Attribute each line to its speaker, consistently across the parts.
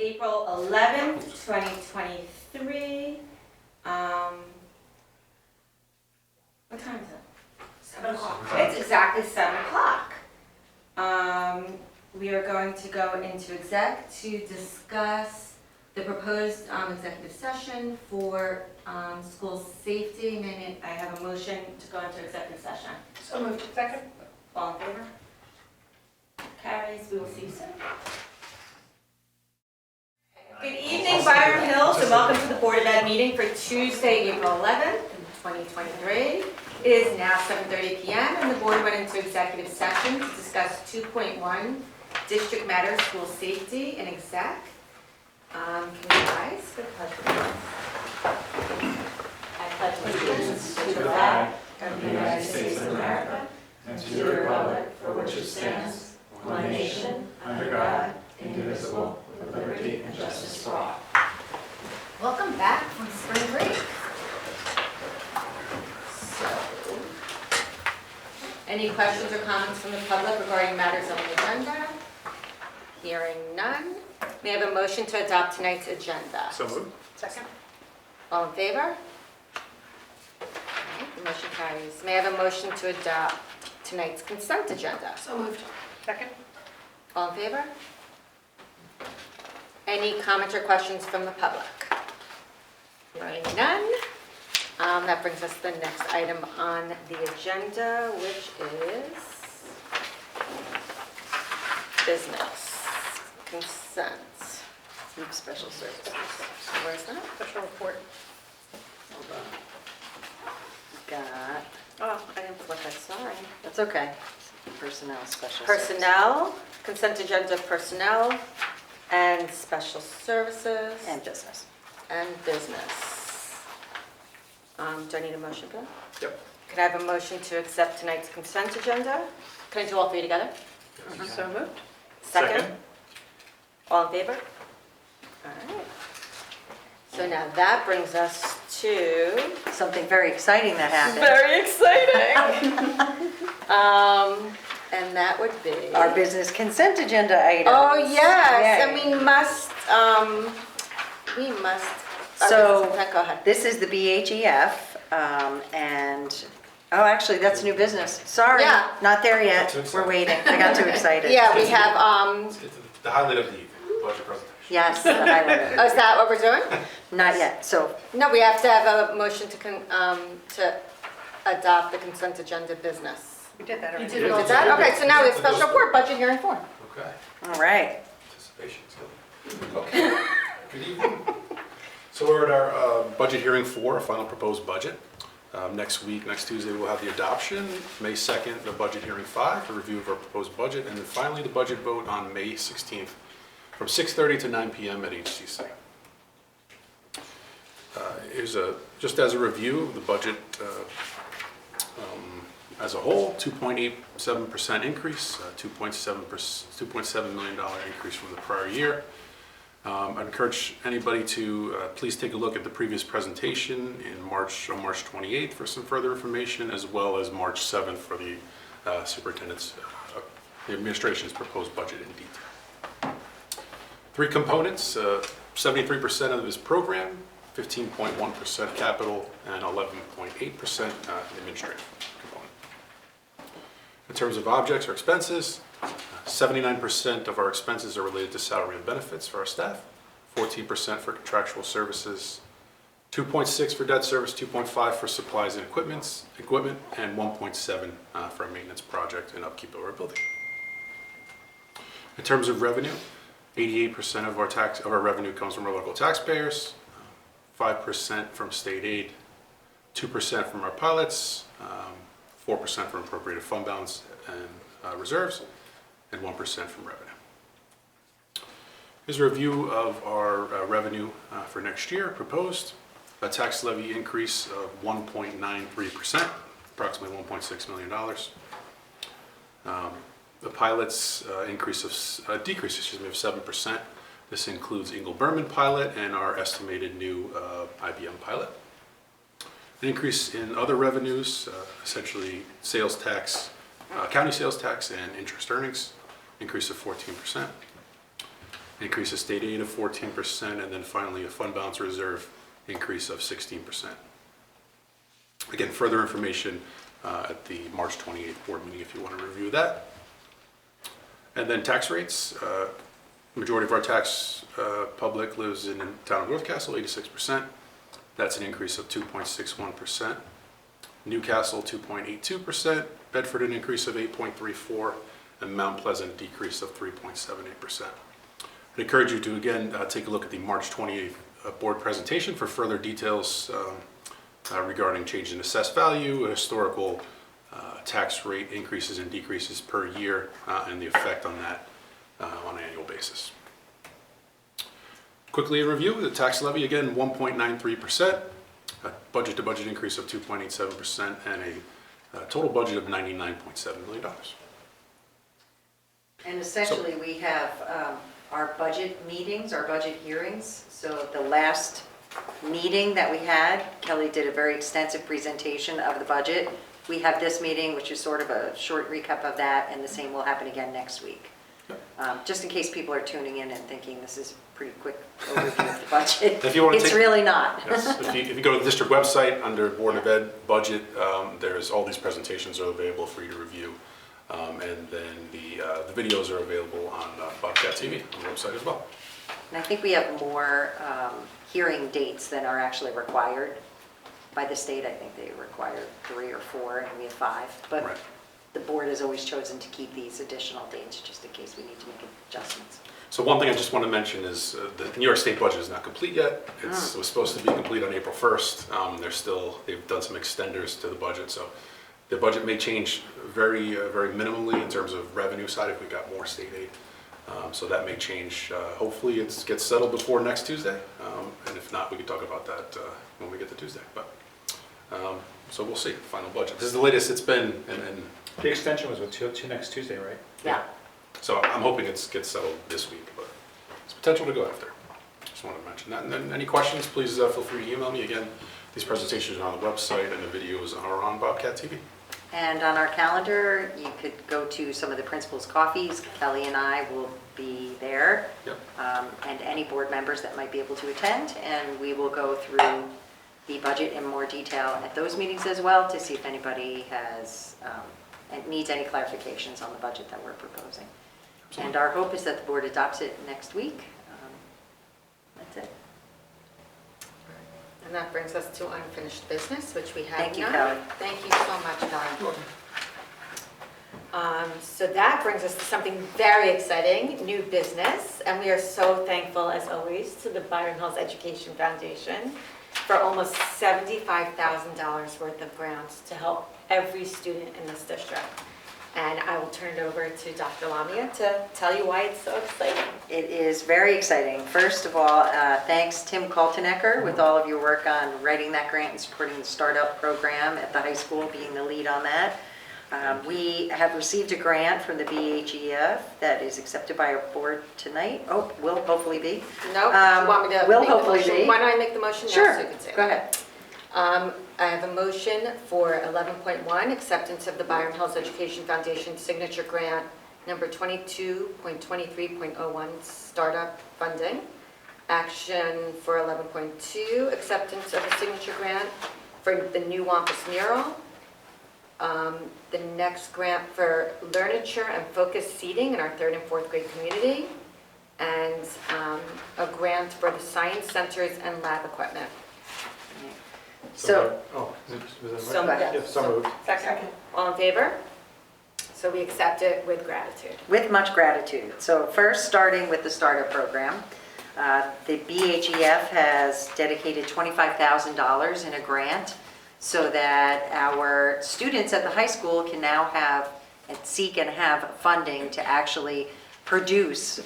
Speaker 1: April 11th, 2023. What time is it?
Speaker 2: 7 o'clock.
Speaker 1: It's exactly 7 o'clock. We are going to go into exec to discuss the proposed executive session for school safety. Maybe I have a motion to go into executive session.
Speaker 2: So moved. Second.
Speaker 1: All in favor? Carries. We will see you soon. Good evening, Byram Hills, and welcome to the Board of Ed meeting for Tuesday, April 11th, 2023. It is now 7:30 p.m. and the board went into executive session to discuss 2.1 district matters, school safety, and exec. Can you rise for the pledge of allegiance? I pledge allegiance to the flag of the United States of America and to the republic for which it stands, one nation, under God, indivisible, with liberty and justice for all. Welcome back from spring break. Any questions or comments from the public regarding matters on the agenda? Hearing none. May I have a motion to adopt tonight's agenda?
Speaker 3: So moved.
Speaker 2: Second.
Speaker 1: All in favor? Okay, the motion carries. May I have a motion to adopt tonight's consent agenda?
Speaker 2: So moved. Second.
Speaker 1: All in favor? Any comments or questions from the public? Hearing none. That brings us to the next item on the agenda, which is business, consent, special services. Where's that?
Speaker 2: Special report.
Speaker 1: Hold on. Got, oh, I didn't flip it, sorry. That's okay.
Speaker 4: Personnel, special
Speaker 1: Personnel, consent agenda personnel, and special services.
Speaker 4: and business.
Speaker 1: And business. Do I need a motion, Bill?
Speaker 3: Yep.
Speaker 1: Can I have a motion to accept tonight's consent agenda? Can I do all three together?
Speaker 2: So moved.
Speaker 1: Second? All in favor? All right. So now that brings us to...
Speaker 4: Something very exciting that happened.
Speaker 1: Very exciting! And that would be...
Speaker 4: Our business consent agenda items.
Speaker 1: Oh, yes,
Speaker 4: Yay.
Speaker 1: and we must...
Speaker 4: So-
Speaker 1: Go ahead.
Speaker 4: This is the BHEF, and, oh, actually, that's new business. Sorry,
Speaker 1: Yeah.
Speaker 4: not there yet.
Speaker 3: Too
Speaker 4: We're
Speaker 3: excited.
Speaker 4: waiting. I got too excited.
Speaker 1: Yeah, we have,
Speaker 3: It's the highlight of the evening, budget presentation.
Speaker 4: Yes, I love it.
Speaker 1: oh, is that what we're doing?
Speaker 4: Not yet, so,
Speaker 1: No, we have to have a motion to adopt the consent agenda business.
Speaker 2: We did that already.
Speaker 1: We did that? Okay, so now we have special report, budget hearing form.
Speaker 3: Okay,
Speaker 4: all right.
Speaker 3: anticipation is good. Okay, good evening. So we're at our budget hearing for a final proposed budget. Next week, next Tuesday, we'll have the adoption. May 2nd, the budget hearing 5, a review of our proposed budget, and then finally the budget vote on May 16th from 6:30 to 9 p.m. at HCC. Just as a review of the budget as a whole, 2.87% increase, $2.7 million increase from the prior year. I'd encourage anybody to please take a look at the previous presentation on March 28th for some further information, as well as March 7th for the superintendent's, the administration's proposed budget in detail. 3 components, 73% of this program, 15.1% capital, and 11.8% administrative component. In terms of objects or expenses, 79% of our expenses are related to salary and benefits for our staff, 14% for contractual services, 2.6% for debt service, 2.5% for supplies and equipment, and 1.7% for a maintenance project and upkeep of our building. In terms of revenue, 88% of our revenue comes from our local taxpayers, 5% from state aid, 2% from our pilots, 4% from appropriated fund balance and reserves, and 1% from revenue. Here's a review of our revenue for next year proposed. A tax levy increase of 1.93%, approximately $1.6 million. The pilots decrease of 7%. This includes Ingle Berman pilot and our estimated new IBM pilot. An increase in other revenues, essentially sales tax, county sales tax and interest earnings, increase of 14%. increase of state aid of 14%, and then finally a fund balance reserve increase of 16%. Again, further information at the March 28th board meeting if you want to review that. And then tax rates. Majority of our tax public lives in the town of North Castle, 86%. That's an increase of 2.61%. Newcastle, 2.82%. Bedford, an increase of 8.34%. And Mount Pleasant, a decrease of 3.78%. I encourage you to, again, take a look at the March 28th board presentation for further details regarding change in assessed value, historical tax rate increases and decreases per year, and the effect on that on an annual basis. Quickly in review, the tax levy, again, 1.93%, a budget-to-budget increase of 2.87%, and a total budget of $99.7 million.
Speaker 4: And essentially, we have our budget meetings, our budget hearings. So the last meeting that we had, Kelly did a very extensive presentation of the budget. We have this meeting, which is sort of a short recap of that, and the same will happen again next week. Just in case people are tuning in and thinking this is a pretty quick overview of the budget.
Speaker 3: If you want to
Speaker 4: it's really not.
Speaker 3: Yes. If you go to the district website under Board of Ed budget, there's all these presentations are available for you to review. And then the videos are available on Bobcat TV on the website as well.
Speaker 4: And I think we have more hearing dates than are actually required by the state. I think they require 3 or 4, and we have 5. But
Speaker 3: Right.
Speaker 4: the board has always chosen to keep these additional dates just in case we need to make adjustments.
Speaker 3: So one thing I just want to mention is the New York State budget is not complete yet. It was supposed to be complete on April 1st. They've done some extenders to the budget, so the budget may change very minimally in terms of revenue side if we got more state aid. So that may change. Hopefully it gets settled before next Tuesday, and if not, we can talk about that when we get to Tuesday. But so we'll see. Final budget. This is the latest it's been, and
Speaker 5: The extension was with two next Tuesday, right?
Speaker 4: Yeah.
Speaker 3: so I'm hoping it gets settled this week, but it's potential to go after. Just wanted to mention that. And then any questions, please feel free to email me. Again, these presentations are on the website and the videos are on Bobcat TV.
Speaker 4: And on our calendar, you could go to some of the principals' coffees. Kelly and I will be there.
Speaker 3: Yep.
Speaker 4: And any board members that might be able to attend. And we will go through the budget in more detail at those meetings as well to see if anybody has, and needs any clarifications on the budget that we're proposing.
Speaker 3: Absolutely.
Speaker 4: And our hope is that the board adopts it next week. That's it.
Speaker 1: And that brings us to unfinished business, which we have
Speaker 4: Thank you,
Speaker 1: none.
Speaker 4: Kelly.
Speaker 1: Thank you so much, Kelly. So that brings us to something very exciting, new business. And we are so thankful, as always, to the Byram Hills Education Foundation for almost $75,000 worth of grants to help every student in this district. And I will turn it over to Dr. Lamia to tell you why it's so exciting.
Speaker 4: It is very exciting. First of all, thanks Tim Kaltenecker with all of your work on writing that grant and supporting the startup program at the high school, being the lead on that. We have received a grant from the BHEF that is accepted by our board tonight. Oh, will hopefully be.
Speaker 1: No, you want me to
Speaker 4: will
Speaker 1: make the
Speaker 4: hopefully
Speaker 1: motion?
Speaker 4: be.
Speaker 1: Why don't I make the motion now
Speaker 4: Sure,
Speaker 1: so you can say it?
Speaker 4: go ahead.
Speaker 1: I have a motion for 11.1, acceptance of the Byram Hills Education Foundation signature grant number 22.23.01 startup funding. Action for 11.2, acceptance of a signature grant for the new Wampus mural. The next grant for learnature and focused seating in our 3rd and 4th grade community. And a grant for the science centers and lab equipment.
Speaker 4: So,
Speaker 5: Was that
Speaker 1: So
Speaker 5: right?
Speaker 1: moved.
Speaker 5: Yeah, so moved.
Speaker 1: Second. All in favor? So we accept it with gratitude.
Speaker 4: with much gratitude. So first, starting with the startup program, the BHEF has dedicated $25,000 in a grant so that our students at the high school can now have and seek and have funding to actually produce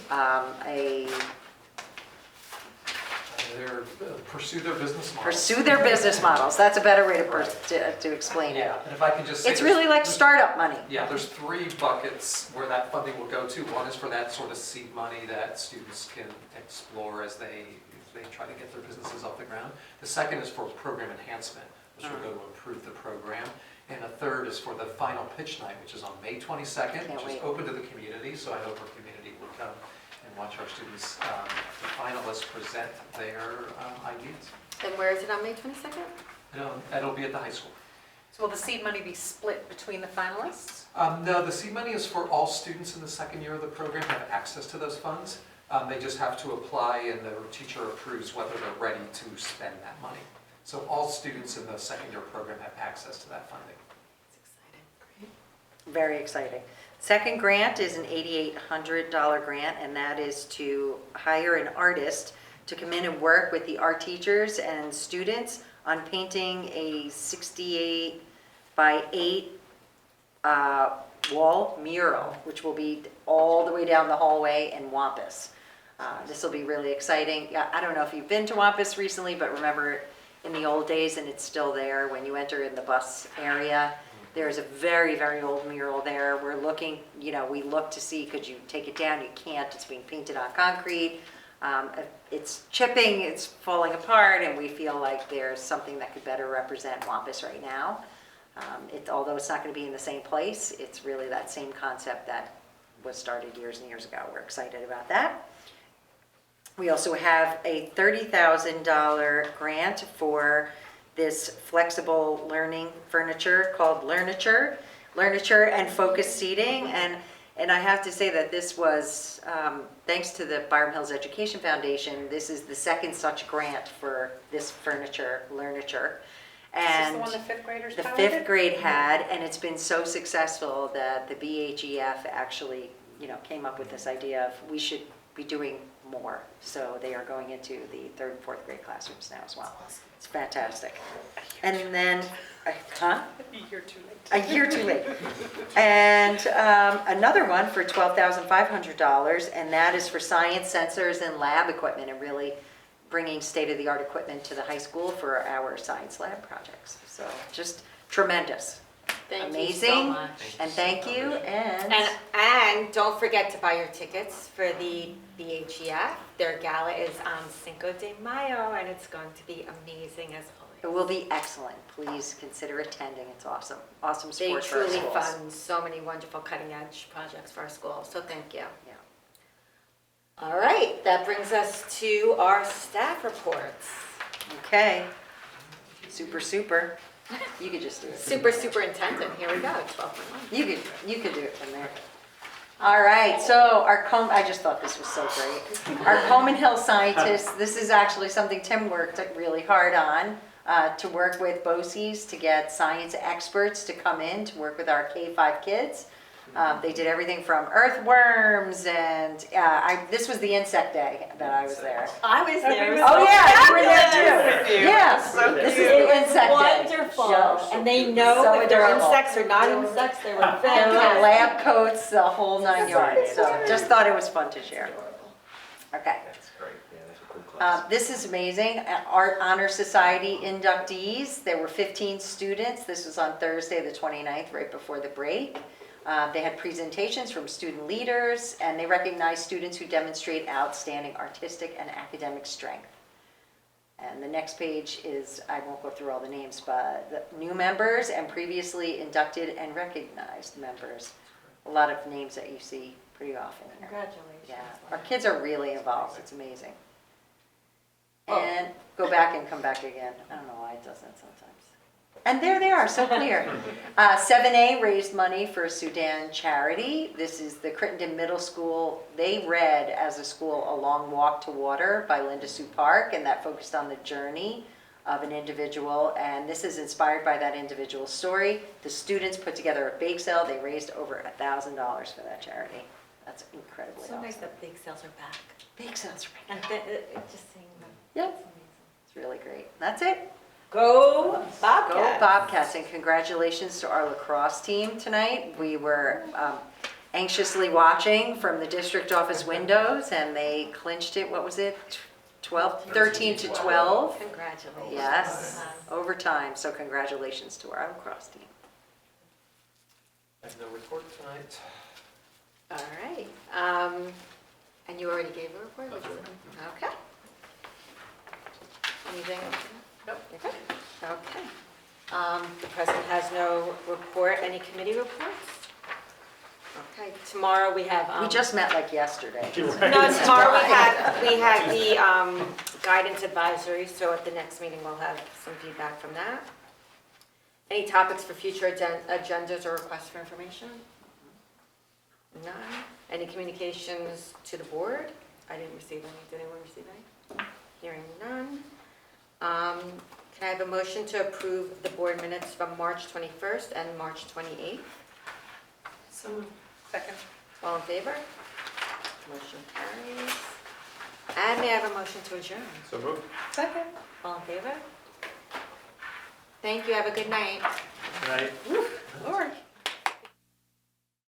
Speaker 6: Pursue their business model.
Speaker 4: pursue their business models. That's a better way to explain it.
Speaker 6: Yeah, and if I can just say.
Speaker 4: It's really like
Speaker 6: there's-
Speaker 4: startup money.
Speaker 6: Yeah, there's 3 buckets where that funding will go to. One is for that sort of seed money that students can explore as they try to get their businesses off the ground. The second is for program enhancement, which will go to improve the program. And the third is for the final pitch night, which is on May 22nd,
Speaker 4: Can't
Speaker 6: which is
Speaker 4: wait.
Speaker 6: open to the community, so I hope our community will come and and watch our students, the finalists present their ideas.
Speaker 1: And where is it on May 22nd?
Speaker 6: It'll be at the high school.
Speaker 2: So will the seed money be split between the finalists?
Speaker 6: No, the seed money is for all students in the second year of the program have access to those funds. They just have to apply and the teacher approves whether they're ready to spend that money. So all students in the second year program have access to that funding.
Speaker 1: It's exciting.
Speaker 4: Very exciting. Second grant is an $8,800 grant, and that is to hire an artist to come in and work with the art teachers and students on painting a 68 by 8 wall mural, which will be all the way down the hallway in Wampus. This will be really exciting. Yeah, I don't know if you've been to Wampus recently, but remember in the old days, and it's still there, when you enter in the bus area, there's a very, very old mural there. We're looking, we look to see, could you take it down? You can't, it's being painted on concrete. It's chipping, it's falling apart, and we feel like there's something that could better represent Wampus right now. Although it's not going to be in the same place, it's really that same concept that was started years and years ago. We're excited about that. We also have a $30,000 grant for this flexible learning furniture called Learniture and Focus Seating. And I have to say that this was, thanks to the Byram Hills Education Foundation, this is the second such grant for this furniture, Learniture.
Speaker 2: Is this
Speaker 4: And
Speaker 2: the one the fifth graders
Speaker 4: the
Speaker 2: piloted?
Speaker 4: fifth grade had, and it's been so successful that the BHEF actually, came up with this idea of we should be doing more. So they are going into the third and fourth grade classrooms now as well. It's fantastic. And then,
Speaker 2: A year too late.
Speaker 4: a year too late. And another one for $12,500, and that is for science sensors and lab equipment, and really bringing state-of-the-art equipment to the high school for our science lab projects. So just tremendous.
Speaker 1: Thank
Speaker 4: Amazing.
Speaker 1: you so much.
Speaker 4: And thank you,
Speaker 1: And don't forget to buy your tickets for the BHEF. Their gala is on Cinco de Mayo, and it's going to be amazing as
Speaker 4: it
Speaker 1: always.
Speaker 4: will be excellent. Please consider attending. It's awesome. Awesome
Speaker 1: They
Speaker 4: support for our
Speaker 1: truly
Speaker 4: schools.
Speaker 1: fund so many wonderful cutting-edge projects for our school, so thank you.
Speaker 4: Yeah.
Speaker 1: All right, that brings us to our staff reports.
Speaker 4: Okay. Super. You could just do it.
Speaker 1: Superintendent, here we go, 12.1.
Speaker 4: You could do it from there. All right, so I just thought this was so great. Our Coleman Hill scientists, this is actually something Tim worked really hard on, to work with BOCES to get science experts to come in to work with our K-5 kids. They did everything from earthworms and, this was the insect day that I was there.
Speaker 1: I was there.
Speaker 4: Oh yeah, you were there too. Yeah,
Speaker 2: So
Speaker 4: this is
Speaker 2: cute.
Speaker 4: the insect day.
Speaker 1: Wonderful,
Speaker 4: Yeah.
Speaker 1: and they know
Speaker 4: So
Speaker 1: if they're
Speaker 4: adorable.
Speaker 1: insects or not insects, they were
Speaker 4: Their little
Speaker 1: fantastic.
Speaker 4: lab coats, the whole 9 yards. So just thought it was fun to share. Okay.
Speaker 5: That's great, yeah, that's a cool class.
Speaker 4: This is amazing. Art Honor Society inductees, there were 15 students. This was on Thursday, the 29th, right before the break. They had presentations from student leaders, and they recognized students who demonstrate outstanding artistic and academic strength. And the next page is, I won't go through all the names, but the new members and previously inducted and recognized members. A lot of names that you see pretty often here.
Speaker 1: Congratulations.
Speaker 4: Yeah, our kids are really involved. It's amazing.
Speaker 1: Oh.
Speaker 4: And go back and come back again. I don't know why it does that sometimes. And there they are, so clear. 7A raised money for Sudan charity. This is the Crittenden Middle School. They read as a school A Long Walk to Water by Linda Sue Park, and that focused on the journey of an individual. And this is inspired by that individual's story. The students put together a bake sale. They raised over $1,000 for that charity. That's incredibly
Speaker 1: So nice
Speaker 4: awesome.
Speaker 1: that bake sales are back.
Speaker 4: Bake sales are back.
Speaker 1: And just seeing them.
Speaker 4: Yep.
Speaker 1: It's amazing.
Speaker 4: It's really great. That's it.
Speaker 1: Go
Speaker 4: Go
Speaker 1: Bobcats.
Speaker 4: Bobcats, and congratulations to our lacrosse team tonight. We were anxiously watching from the district office windows, and they clinched it, what was it, 13 to 12?
Speaker 1: Congratulations.
Speaker 4: Yes, overtime, so congratulations to our lacrosse team.
Speaker 6: I have no report tonight.
Speaker 1: All right. And you already gave a report? Would you? Okay. Anything else?
Speaker 2: Nope.
Speaker 1: Okay. Okay. The president has no report. Any committee reports? Okay, tomorrow we have.
Speaker 4: We just met like yesterday.
Speaker 1: No, tomorrow we have the guidance advisory, so at the next meeting we'll have some feedback from that. Any topics for future agendas or requests for information? None. Any communications to the board? I didn't receive any. Did anyone receive any? Hearing none. Can I have a motion to approve the board minutes from March 21st and March 28th?
Speaker 2: So, second.
Speaker 1: All in favor? Motion carries. And may I have a motion to adjourn?
Speaker 5: So moved.
Speaker 2: Second.
Speaker 1: All in favor? Thank you, have a good night.
Speaker 5: Good night.
Speaker 2: Lord.